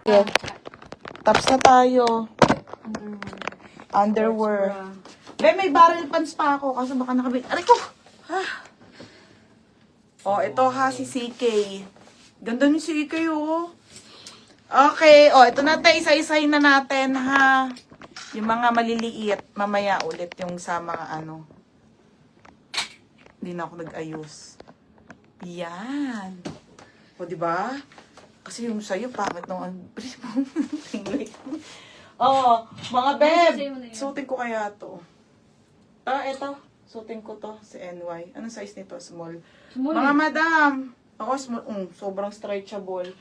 Tops na tayo. Underwear. Be, may barrel pants pa ako kasi baka nakabit. Aray ko! Oh, ito ha, si CK. Ganda ni CK, oh. Okay, oh, ito natin, isa-isahin na natin, ha. Yung mga maliliit, mamaya ulit yung sa mga ano. Hindi na ako nag-ayos. Yan. O, diba? Kasi yung sa'yo, pangit nung oh, mga beb, suotin ko kaya to. Ito, suotin ko to, si NY. Anong size nito? Small. Mga madam, ako small, sobrang stretchable.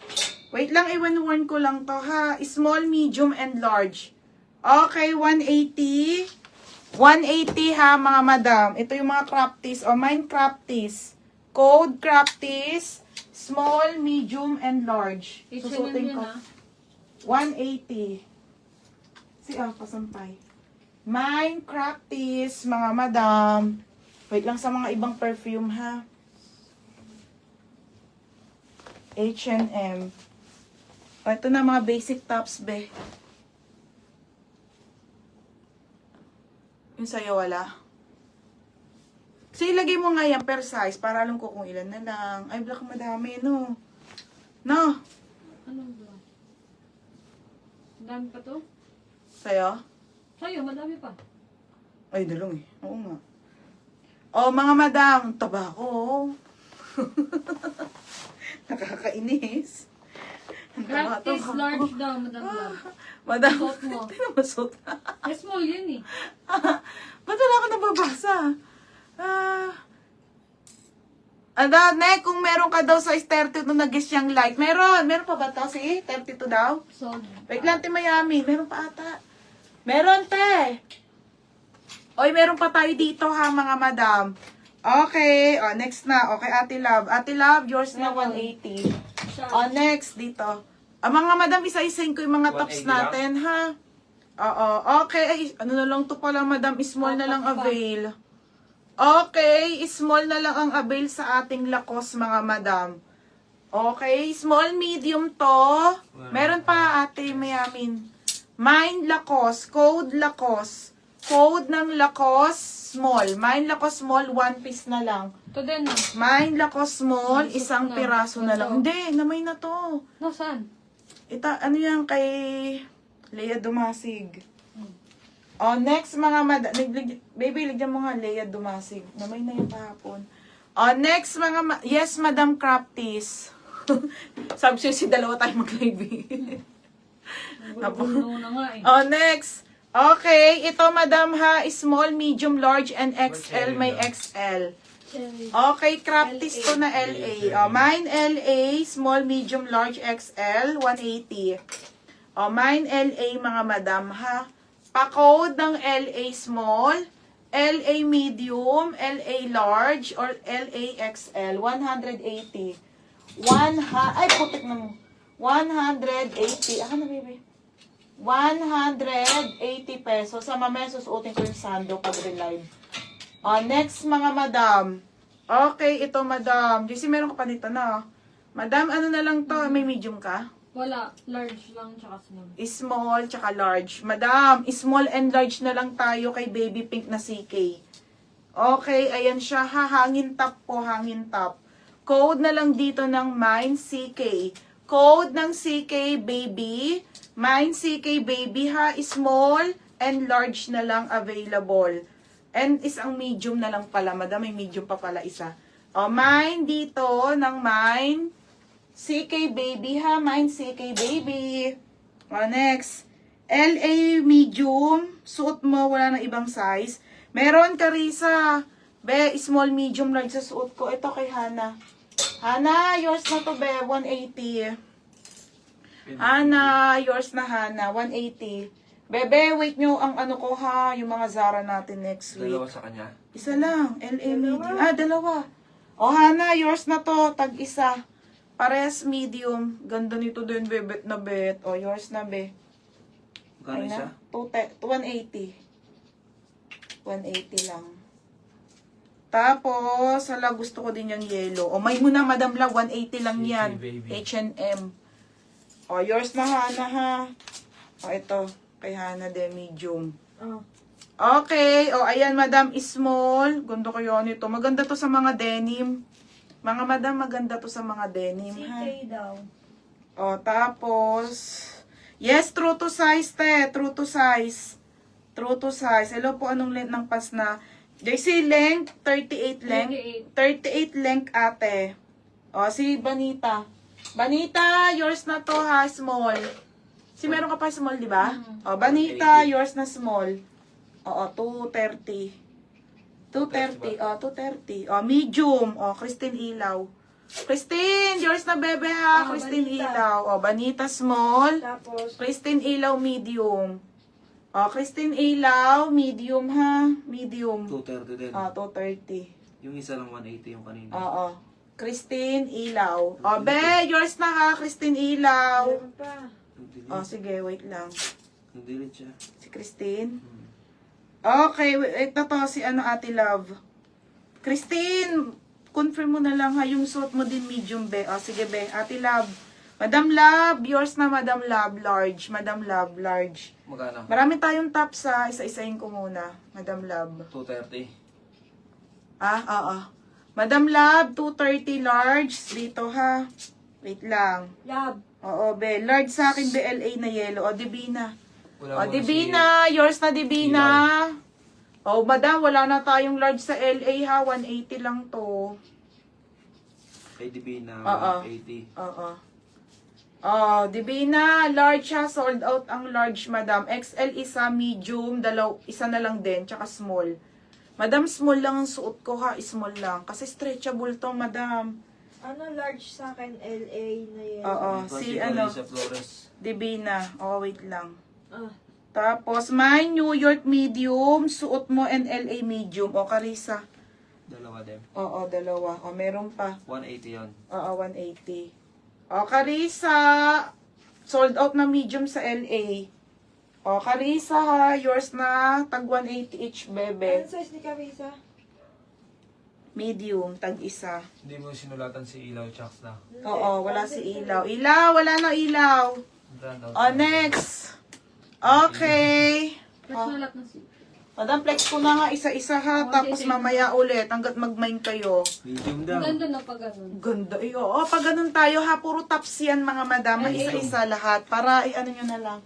Wait lang, i-warn ko lang to ha. Small, medium, and large. Okay, 180. 180 ha, mga madam. Ito yung mga crop tees. O, mine crop tees. Code crop tees. Small, medium, and large. Susutin ko. 180. Pasampay. Mine crop tees, mga madam. Wait lang sa mga ibang perfume ha. H&M. O, ito na mga basic tops, be. Yung sa'yo, wala. So, ilagay mo nga yan per size para alam ko kung ilan na lang. Ay, black madami, no? No? Anong black? Dami pa to? Sa'yo? Sa'yo, madami pa. Ay, dalong eh. Oo nga. O, mga madam, tabako. Nakakainis. Practice large daw, madam large. Madam, Suot mo. hindi na masuot. Small yun eh. Ba't wala ka nababasa? Ne, kung meron ka daw size 32 na nag-guess yung light. Meron pa ba ito? Si 32 daw? Sold. Wait lang, Te Miami. Meron pa ata. Meron, Te. Oy, meron pa tayo dito ha, mga madam. Okay. O, next na. Okay, Ate Love. Ate Love, yours na 180. O, next dito. Mga madam, isa-isahin ko yung mga tops natin, ha? Oo. Okay. Ay, ano na lang to pala, madam. Small na lang avail. Okay. Small na lang ang avail sa ating Lacoste, mga madam. Okay. Small, medium to. Meron pa, Ate Mayamin. Mine Lacoste. Code Lacoste. Code ng Lacoste small. Mine Lacoste small, one piece na lang. Ito din na. Mine Lacoste small, isang piraso na lang. Hindi, namay na to. No, saan? Ano yan kay Lea Dumasig. Oh, next mga madam. Baby, ligyan mo nga Lea Dumasig. Namay na yung kahapon. Oh, next mga yes, Madam Crafties. Sabi siya si dalawa tayo mag-live. Napuno na nga eh. Oh, next. Okay, ito madam ha, small, medium, large, and XL. May XL. Okay, crafties to na LA. Oh, mine LA, small, medium, large, XL, 180. Oh, mine LA mga madam ha. Pa-code ng LA small, LA medium, LA large, or LA XL, 180. Ay, putik na mo. 180. Ako na, baby. 180 pesos. Sa mamaya susuotin ko yung sando pag relive. Next mga madam. Okay, ito madam. JC, meron ka pa dito na. Madam, ano na lang to? May medium ka? Wala. Large lang tsaka small. Small tsaka large. Madam, small and large na lang tayo kay baby pink na CK. Okay, ayan siya. Hangin top po, hangin top. Code na lang dito ng mine CK. Code ng CK baby. Mine CK baby ha. Small and large na lang available. And isang medium na lang pala. Madam, may medium pa pala isa. Mine dito ng mine CK baby ha. Mine CK baby. Next. LA medium. Suot mo. Wala nang ibang size. Meron, Carissa. Be, small, medium, large sa suot ko. Ito kay Hana. Hana, yours na to, be. 180. Hana, yours na, Hana. 180. Bebe, wait nyo ang ano ko, ha. Yung mga Zara natin next week. Dalawa sa kanya? Isa lang. LA medium. Dalawa. Hana, yours na to. Tag-isa. Pares medium. Ganda nito din, bebet na bet. Yours na, be. Magkano isa? 180. 180 lang. Tapos, gusto ko din yung yellow. May mo na, Madam La, 180 lang yan. H&M. O, yours na, Hana, ha? O, ito. Kay Hana din, medium. Oh. Okay. O, ayan, madam, small. Ganda ko yun ito. Maganda to sa mga denim. Mga madam, maganda to sa mga denim, ha? CK daw. O, tapos... Yes, true to size, te. True to size. True to size. Hello po, anong length ng pas na? JC, length, 38 length. 38 length, ate. O, si Banita. Banita, yours na to, ha, small. Si meron ka pa small, di ba? O, Banita, yours na small. Oo, 230. 230. O, 230. O, medium. O, Christine Ilaw. Christine, yours na, bebe, ha. Oh, Christine Banita. Ilaw. O, Banita, small. Tapos, Christine Ilaw, medium. O, Christine Ilaw, medium, ha. Medium. 230 din. O, 230. Yung isa lang 180 yung kanina. Oo. Christine Ilaw. O, be, yours na, ha. Christine Ilaw. meron pa. O, sige, wait lang. Nag-delete siya. Si Christine. Okay, ito to, si Ate Love. Christine, confirm mo na lang ha, yung suot mo din medium, be. O, sige, be. Ate Love. Madam Love, yours na, Madam Love, large. Madam Love, large. Magkano? Marami tayong tops ha, isa-isahin ko muna. Madam Love. 230. Oo. Madam Love, 230 large. Dito ha. Wait lang. Lab. Oo, be. Large sa akin, BLA na yellow. O, Divina. Wala O, mo Divina. Yours na, Divina. O, madam, wala na tayong large sa LA ha. 180 lang to. Kay Divina, Oo. 180. Oo. Oh, Divina, large ha. Sold out ang large, madam. XL isa, medium, isa na lang din, tsaka small. Madam, small lang ang suot ko ha. Small lang. Kasi stretchable to, madam. Ano large sa akin? LA na yan. Oo. Si ano, Sa Flores. Divina. Oh, wait lang. Ah. Tapos, my New York medium, suot mo and LA medium. O, Carissa. Dalawa din. Oo, dalawa. O, meron pa. 180 yun. Oo, 180. O, Carissa. Sold out na medium sa LA. O, Carissa ha. Yours na. Tag 180 each, bebe. Ano size ni Carissa? Medium, tag isa. Hindi mo sinulatan si Ilaw Chucks na. Oo, wala si Ilaw. Ilaw, wala na Ilaw. O, next. Okay. Mas malat na si. Madam, flex ko na nga isa-isa ha. Tapos mamaya ulit. Hanggat mag-mine kayo. Medium daw. Ang ganda na pag ganun. Ganda. Iyo. O, pag ganun tayo ha. Puro tops yan mga madam. Isa-isa lahat. Para, ano nyo na lang.